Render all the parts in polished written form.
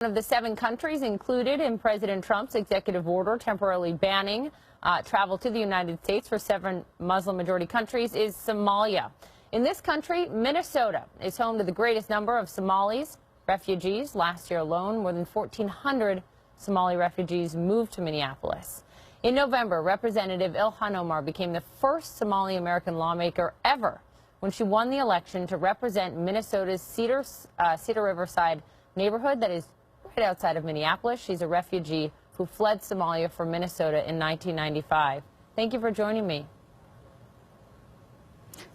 One of the 7 countries included in President Trump's executive order temporarily banning travel to the United States for 7 Muslim-majority countries is Somalia. In this country, Minnesota is home to the greatest number of Somalis refugees. Last year alone, more than 1,400 Somali refugees moved to Minneapolis. In November, Representative Ilhan Omar became the first Somali-American lawmaker ever when she won the election to represent Minnesota's Cedar Riverside neighborhood that is right outside of Minneapolis. She's a refugee who fled Somalia for Minnesota in 1995. Thank you for joining me.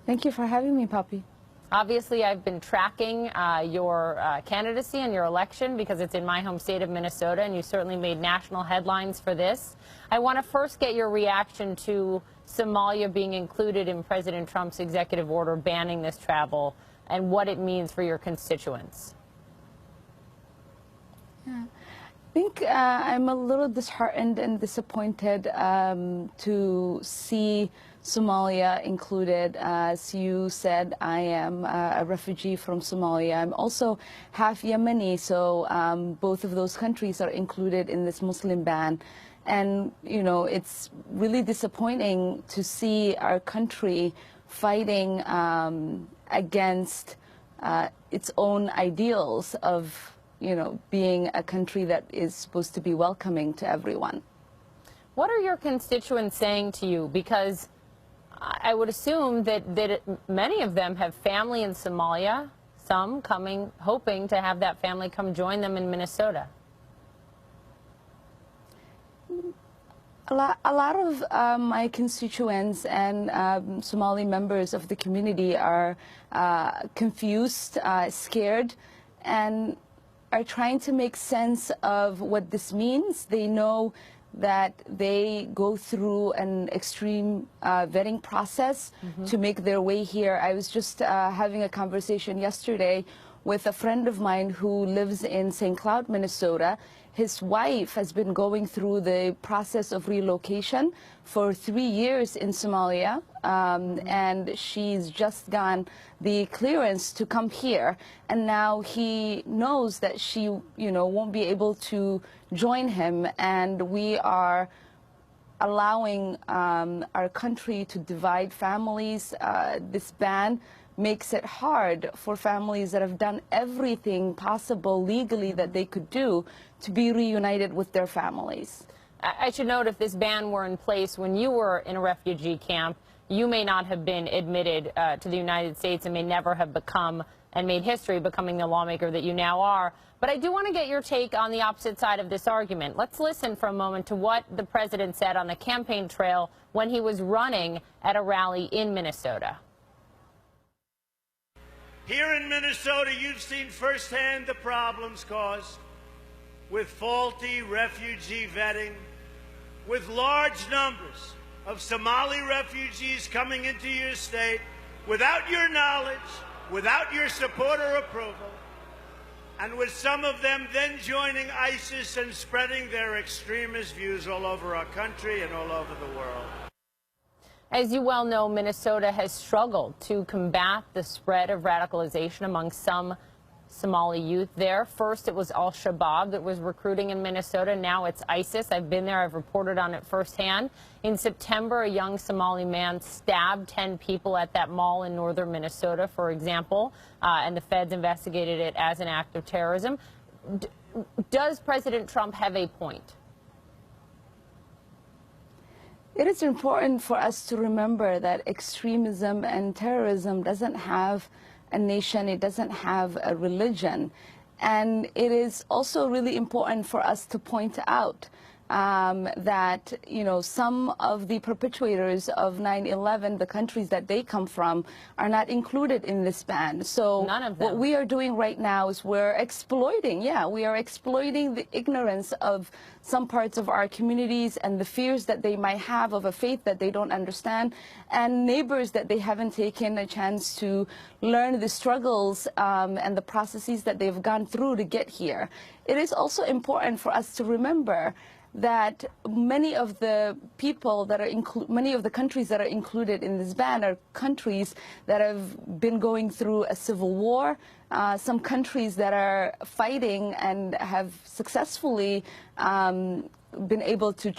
Thank you for having me, Poppy. Obviously, I've been tracking your candidacy and your election because it's in my home state of Minnesota, and you certainly made national headlines for this. I want to first get your reaction to Somalia being included in President Trump's executive order banning this travel and what it means for your constituents. Yeah. I think I'm a little disheartened and disappointed to see Somalia included. As you said, I am a refugee from Somalia. I'm also half Yemeni, so both of those countries are included in this Muslim ban. And, you know, it's really disappointing to see our country fighting against its own ideals of, you know, being a country that is supposed to be welcoming to everyone. What are your constituents saying to you? Because I would assume that many of them have family in Somalia, some coming, hoping to have that family come join them in Minnesota. A lot of my constituents and Somali members of the community are confused, scared, and are trying to make sense of what this means. They know that they go through an extreme vetting process to make their way here. I was just having a conversation yesterday with a friend of mine who lives in St. Cloud, Minnesota. His wife has been going through the process of relocation for 3 years in Somalia, and she's just gotten the clearance to come here. And now he knows that she, you know, won't be able to join him, and we are allowing our country to divide families. This ban makes it hard for families that have done everything possible legally that they could do to be reunited with their families. I should note, if this ban were in place when you were in a refugee camp, you may not have been admitted to the United States and may never have become and made history becoming the lawmaker that you now are. But I do want to get your take on the opposite side of this argument. Let's listen for a moment to what the president said on the campaign trail when he was running at a rally in Minnesota. Here in Minnesota, you've seen firsthand the problems caused with faulty refugee vetting, with large numbers of Somali refugees coming into your state without your knowledge, without your support or approval, and with some of them then joining ISIS and spreading their extremist views all over our country and all over the world. As you well know, Minnesota has struggled to combat the spread of radicalization among some Somali youth there. First, it was al-Shabaab that was recruiting in Minnesota. Now it's ISIS. I've been there. I've reported on it firsthand. In September, a young Somali man stabbed 10 people at that mall in northern Minnesota, for example, and the feds investigated it as an act of terrorism. Does President Trump have a point? It is important for us to remember that extremism and terrorism doesn't have a nation, it doesn't have a religion. And it is also really important for us to point out that, you know, some of the perpetrators of 9/11, the countries that they come from, are not included in this ban. So none of them. What we are doing right now is we're exploiting, we are exploiting the ignorance of some parts of our communities and the fears that they might have of a faith that they don't understand, and neighbors that they haven't taken a chance to learn the struggles and the processes that they've gone through to get here. It is also important for us to remember that many of the people that are many of the countries that are included in this ban are countries that have been going through a civil war, some countries that are fighting and have successfully been able to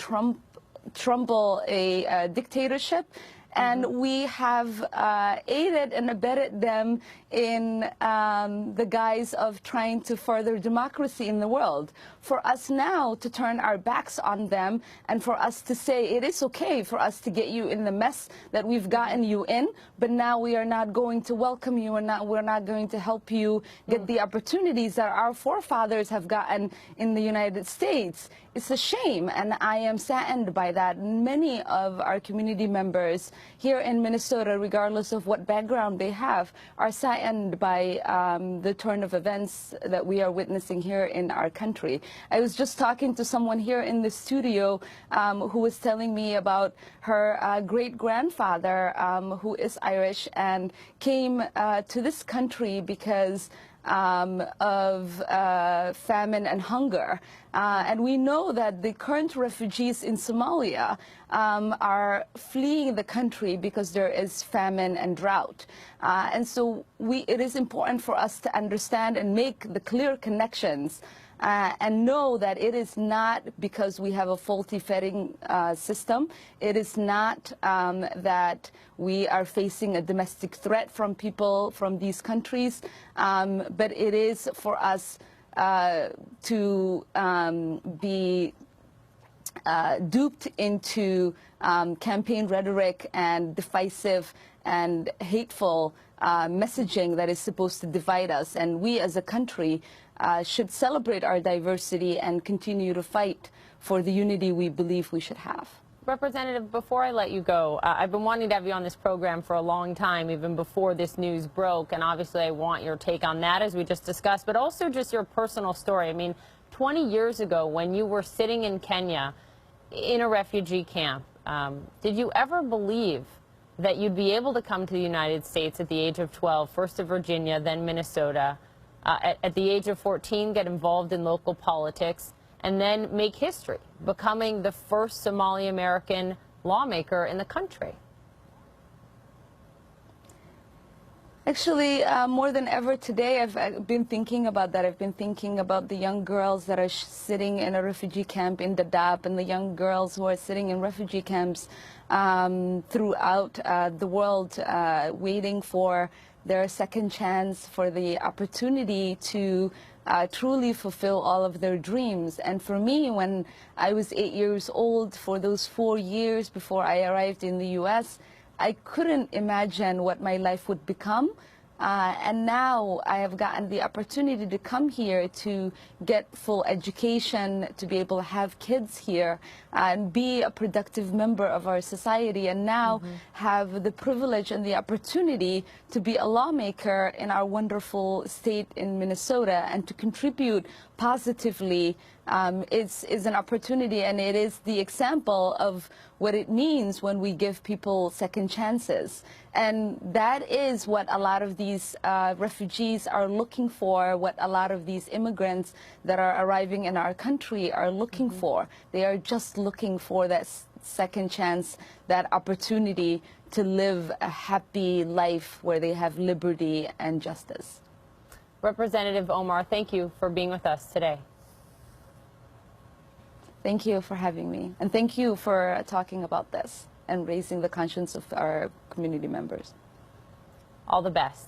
trample a dictatorship. And we have aided and abetted them in the guise of trying to further democracy in the world. For us now to turn our backs on them and for us to say it is okay for us to get you in the mess that we've gotten you in, but now we are not going to welcome you and we're not going to help you get the opportunities that our forefathers have gotten in the United States. It's a shame, and I am saddened by that. Many of our community members here in Minnesota, regardless of what background they have, are saddened by the turn of events that we are witnessing here in our country. I was just talking to someone here in the studio who was telling me about her great-grandfather who is Irish and came to this country because of famine and hunger. And we know that the current refugees in Somalia are fleeing the country because there is famine and drought. And so it is important for us to understand and make the clear connections and know that it is not because we have a faulty feeding system. It is not that we are facing a domestic threat from people from these countries, but it is for us to be duped into campaign rhetoric and divisive and hateful messaging that is supposed to divide us. And we as a country should celebrate our diversity and continue to fight for the unity we believe we should have. Representative, before I let you go, I've been wanting to have you on this program for a long time, even before this news broke, and obviously I want your take on that, as we just discussed, but also just your personal story. I mean, 20 years ago, when you were sitting in Kenya in a refugee camp, did you ever believe that you'd be able to come to the United States at the age of 12, first to Virginia, then Minnesota, at the age of 14, get involved in local politics, and then make history, becoming the first Somali-American lawmaker in the country? Actually, more than ever today, I've been thinking about that. I've been thinking about the young girls that are sitting in a refugee camp in Dadaab and the young girls who are sitting in refugee camps throughout the world, waiting for their second chance, for the opportunity to truly fulfill all of their dreams. And for me, when I was 8 years old, for those 4 years before I arrived in the U.S., I couldn't imagine what my life would become. And now I have gotten the opportunity to come here to get full education, to be able to have kids here and be a productive member of our society, and now have the privilege and the opportunity to be a lawmaker in our wonderful state in Minnesota and to contribute positively. Is an opportunity, and it is the example of what it means when we give people second chances. And that is what a lot of these refugees are looking for, what a lot of these immigrants that are arriving in our country are looking for. They are just looking for that second chance, that opportunity to live a happy life where they have liberty and justice. Representative Omar, thank you for being with us today. Thank you for having me, and thank you for talking about this and raising the conscience of our community members. All the best.